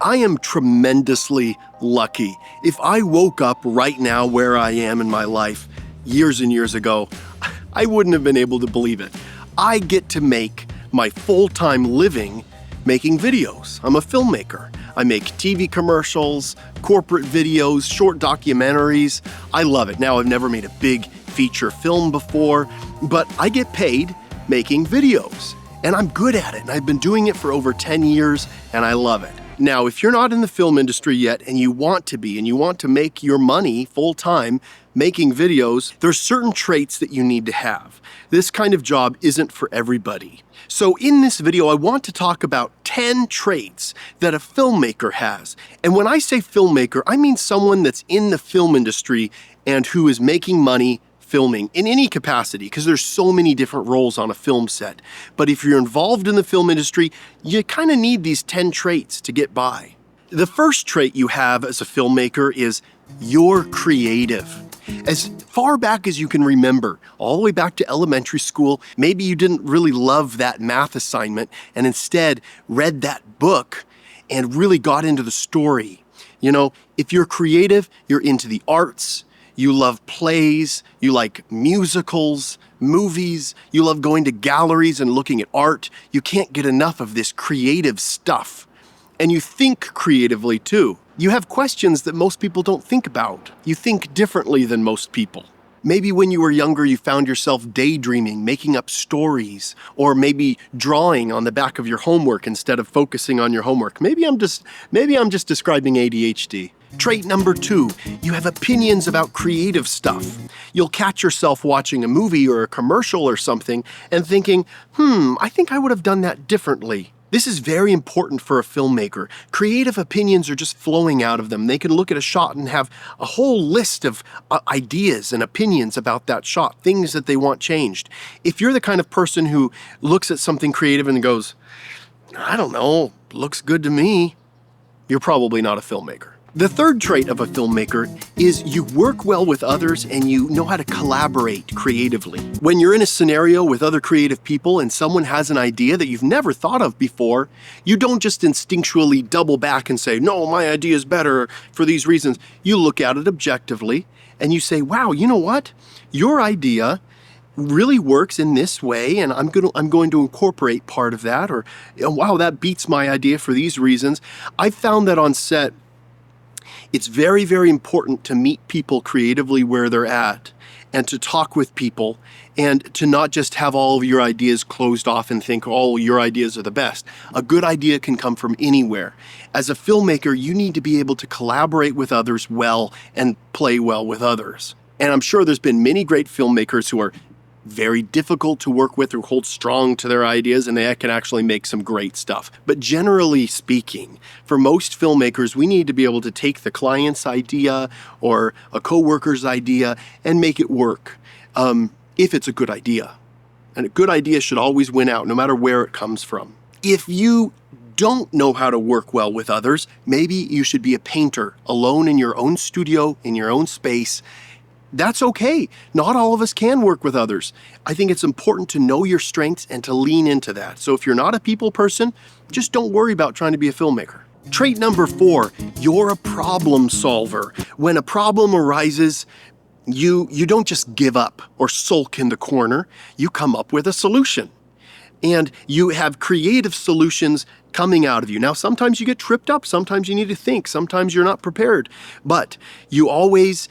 I am tremendously lucky. If I woke up right now where I am in my life years and years ago, I wouldn't have been able to believe it. I get to make my full-time living making videos. I'm a filmmaker. I make TV commercials, corporate videos, short documentaries. I love it. Now, I've never made a big feature film before, but I get paid making videos. And I'm good at it. And I've been doing it for over 10 years, and I love it. Now, if you're not in the film industry yet and you want to be, and you want to make your money full-time making videos, there's certain traits that you need to have. This kind of job isn't for everybody. So in this video, I want to talk about 10 traits that a filmmaker has. And when I say filmmaker, I mean someone that's in the film industry and who is making money filming in any capacity, because there's so many different roles on a film set. But if you're involved in the film industry, you kind of need these 10 traits to get by. The first trait you have as a filmmaker is you're creative. As far back as you can remember, all the way back to elementary school, maybe you didn't really love that math assignment and instead read that book and really got into the story. You know, if you're creative, you're into the arts, you love plays, you like musicals, movies, you love going to galleries and looking at art. You can't get enough of this creative stuff. And you think creatively too. You have questions that most people don't think about. You think differently than most people. Maybe when you were younger, you found yourself daydreaming, making up stories, or maybe drawing on the back of your homework instead of focusing on your homework. Maybe I'm just describing ADHD. Trait number 2, you have opinions about creative stuff. You'll catch yourself watching a movie or a commercial or something and thinking, I think I would have done that differently. This is very important for a filmmaker. Creative opinions are just flowing out of them. They can look at a shot and have a whole list of ideas and opinions about that shot, things that they want changed. If you're the kind of person who looks at something creative and goes, I don't know, looks good to me, you're probably not a filmmaker. The third trait of a filmmaker is you work well with others and you know how to collaborate creatively. When you're in a scenario with other creative people and someone has an idea that you've never thought of before, you don't just instinctually double back and say, no, my idea is better for these reasons. You look at it objectively and you say, wow, you know what? Your idea really works in this way, and I'm going to incorporate part of that, or wow, that beats my idea for these reasons. I found that on set, it's very, very important to meet people creatively where they're at and to talk with people and to not just have all of your ideas closed off and think, oh, your ideas are the best. A good idea can come from anywhere. As a filmmaker, you need to be able to collaborate with others well and play well with others. And I'm sure there's been many great filmmakers who are very difficult to work with or hold strong to their ideas, and they can actually make some great stuff. But generally speaking, for most filmmakers, we need to be able to take the client's idea or a coworker's idea and make it work if it's a good idea. And a good idea should always win out, no matter where it comes from. If you don't know how to work well with others, maybe you should be a painter, alone in your own studio, in your own space. That's okay. Not all of us can work with others. I think it's important to know your strengths and to lean into that. So if you're not a people person, just don't worry about trying to be a filmmaker. Trait number 4, you're a problem solver. When a problem arises, you don't just give up or sulk in the corner. You come up with a solution. And you have creative solutions coming out of you. Now, sometimes you get tripped up. Sometimes you need to think. Sometimes you're not prepared. But you always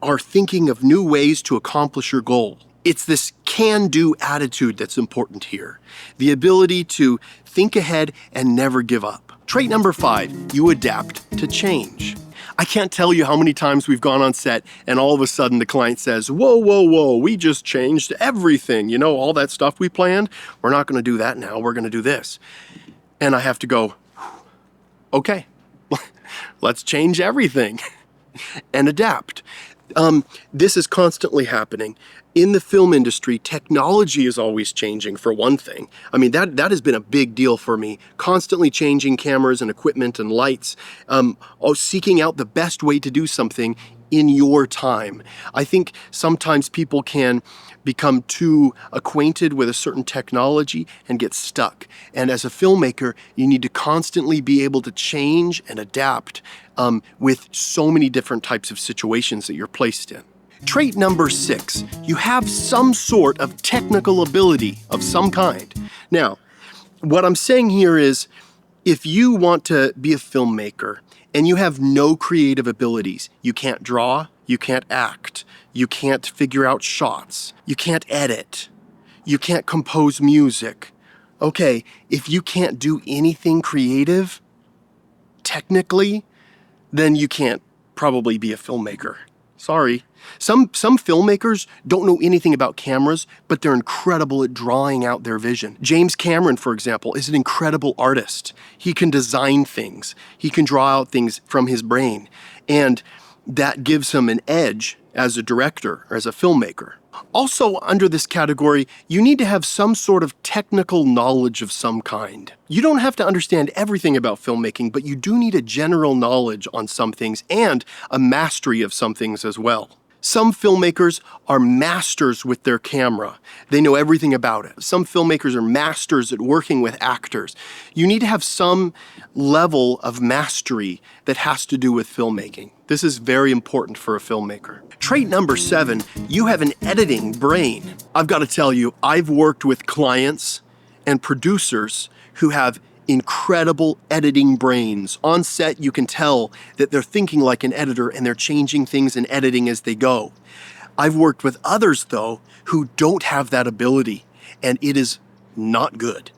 are thinking of new ways to accomplish your goal. It's this can-do attitude that's important here. The ability to think ahead and never give up. Trait number 5, you adapt to change. I can't tell you how many times we've gone on set and all of a sudden the client says, whoa, we just changed everything. You know, all that stuff we planned, we're not going to do that now, we're going to do this. And I have to go, okay, let's change everything and adapt. This is constantly happening. In the film industry, technology is always changing, for one thing. I mean, that has been a big deal for me. Constantly changing cameras and equipment and lights, seeking out the best way to do something in your time. I think sometimes people can become too acquainted with a certain technology and get stuck. And as a filmmaker, you need to constantly be able to change and adapt with so many different types of situations that you're placed in. Trait number 6, you have some sort of technical ability of some kind. Now, what I'm saying here is, if you want to be a filmmaker and you have no creative abilities, you can't draw, you can't act, you can't figure out shots, you can't edit, you can't compose music. Okay, if you can't do anything creative, technically, then you can't probably be a filmmaker. Sorry. Some filmmakers don't know anything about cameras, but they're incredible at drawing out their vision. James Cameron, for example, is an incredible artist. He can design things. He can draw out things from his brain. And that gives him an edge as a director or as a filmmaker. Also, under this category, you need to have some sort of technical knowledge of some kind. You don't have to understand everything about filmmaking, but you do need a general knowledge on some things and a mastery of some things as well. Some filmmakers are masters with their camera. They know everything about it. Some filmmakers are masters at working with actors. You need to have some level of mastery that has to do with filmmaking. This is very important for a filmmaker. Trait number 7, you have an editing brain. I've got to tell you, I've worked with clients and producers who have incredible editing brains. On set, you can tell that they're thinking like an editor and they're changing things and editing as they go. I've worked with others, though, who don't have that ability, and it is not good.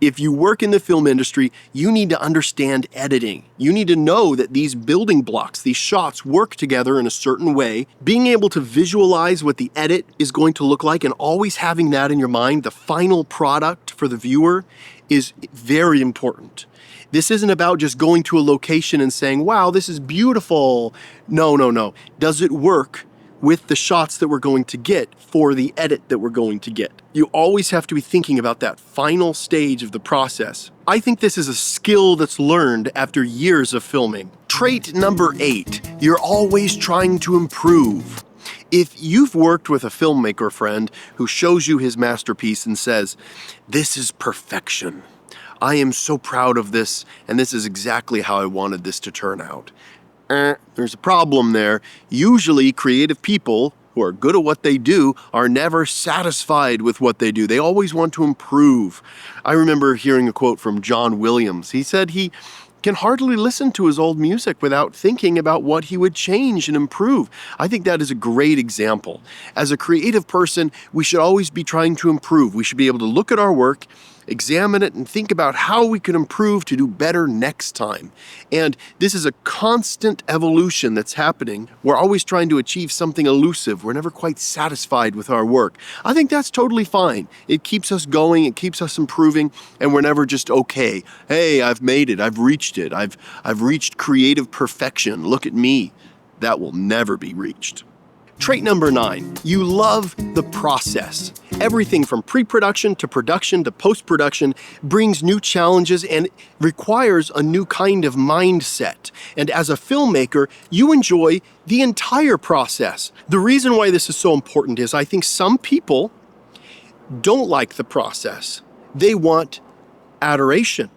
If you work in the film industry, you need to understand editing. You need to know that these building blocks, these shots work together in a certain way. Being able to visualize what the edit is going to look like and always having that in your mind, the final product for the viewer, is very important. This isn't about just going to a location and saying, wow, this is beautiful. No. Does it work with the shots that we're going to get for the edit that we're going to get? You always have to be thinking about that final stage of the process. I think this is a skill that's learned after years of filming. Trait number 8, you're always trying to improve. If you've worked with a filmmaker friend who shows you his masterpiece and says, this is perfection, I am so proud of this, and this is exactly how I wanted this to turn out. There's a problem there. Usually creative people who are good at what they do are never satisfied with what they do. They always want to improve. I remember hearing a quote from John Williams. He said he can hardly listen to his old music without thinking about what he would change and improve. I think that is a great example. As a creative person, we should always be trying to improve. We should be able to look at our work, examine it, and think about how we can improve to do better next time. And this is a constant evolution that's happening. We're always trying to achieve something elusive. We're never quite satisfied with our work. I think that's totally fine. It keeps us going, it keeps us improving, and we're never just okay. Hey, I've made it, I've reached it, I've reached creative perfection. Look at me. That will never be reached. Trait number 9, you love the process. Everything from pre-production to production to post-production brings new challenges and requires a new kind of mindset. And as a filmmaker, you enjoy the entire process. The reason why this is so important is I think some people don't like the process. They want adoration.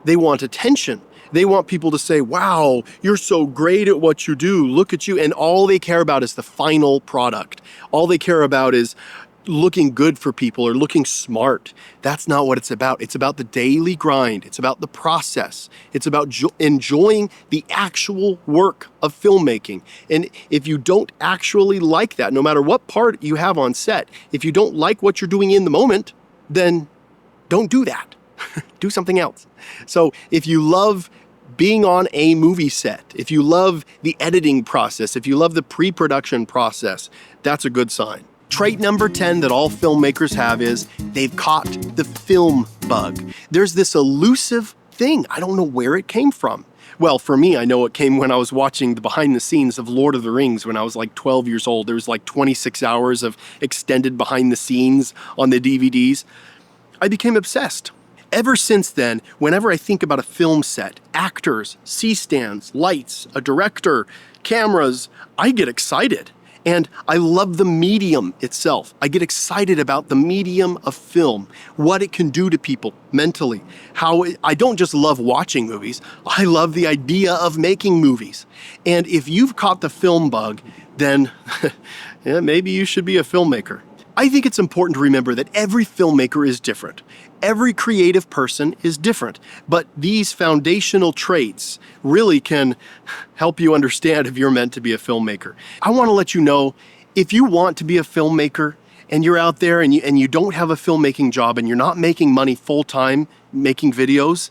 They want attention. They want people to say, wow, you're so great at what you do. Look at you. And all they care about is the final product. All they care about is looking good for people or looking smart. That's not what it's about. It's about the daily grind. It's about the process. It's about enjoying the actual work of filmmaking. And if you don't actually like that, no matter what part you have on set, if you don't like what you're doing in the moment, then don't do that. Do something else. So if you love being on a movie set, if you love the editing process, if you love the pre-production process, that's a good sign. Trait number 10 that all filmmakers have is they've caught the film bug. There's this elusive thing. I don't know where it came from. Well, for me, I know it came when I was watching the behind the scenes of Lord of the Rings when I was like 12 years old. There was like 26 hours of extended behind the scenes on the DVDs. I became obsessed. Ever since then, whenever I think about a film set, actors, C-stands, lights, a director, cameras, I get excited. And I love the medium itself. I get excited about the medium of film, what it can do to people mentally. I don't just love watching movies, I love the idea of making movies. And if you've caught the film bug, then yeah, maybe you should be a filmmaker. I think it's important to remember that every filmmaker is different. Every creative person is different, but these foundational traits really can help you understand if you're meant to be a filmmaker. I want to let you know, if you want to be a filmmaker and you're out there and you don't have a filmmaking job and you're not making money full-time making videos,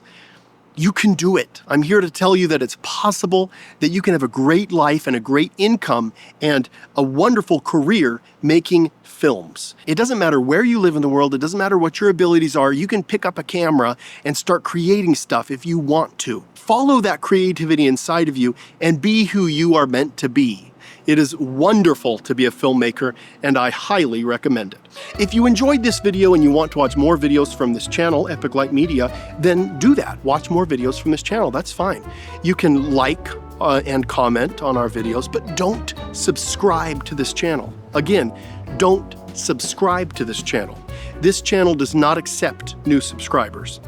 you can do it. I'm here to tell you that it's possible, that you can have a great life and a great income and a wonderful career making films. It doesn't matter where you live in the world, it doesn't matter what your abilities are, you can pick up a camera and start creating stuff if you want to. Follow that creativity inside of you and be who you are meant to be. It is wonderful to be a filmmaker, and I highly recommend it. If you enjoyed this video and you want to watch more videos from this channel, Epic Light Media, then do that. Watch more videos from this channel, that's fine. You can like and comment on our videos, but don't subscribe to this channel. Again, don't subscribe to this channel. This channel does not accept new subscribers.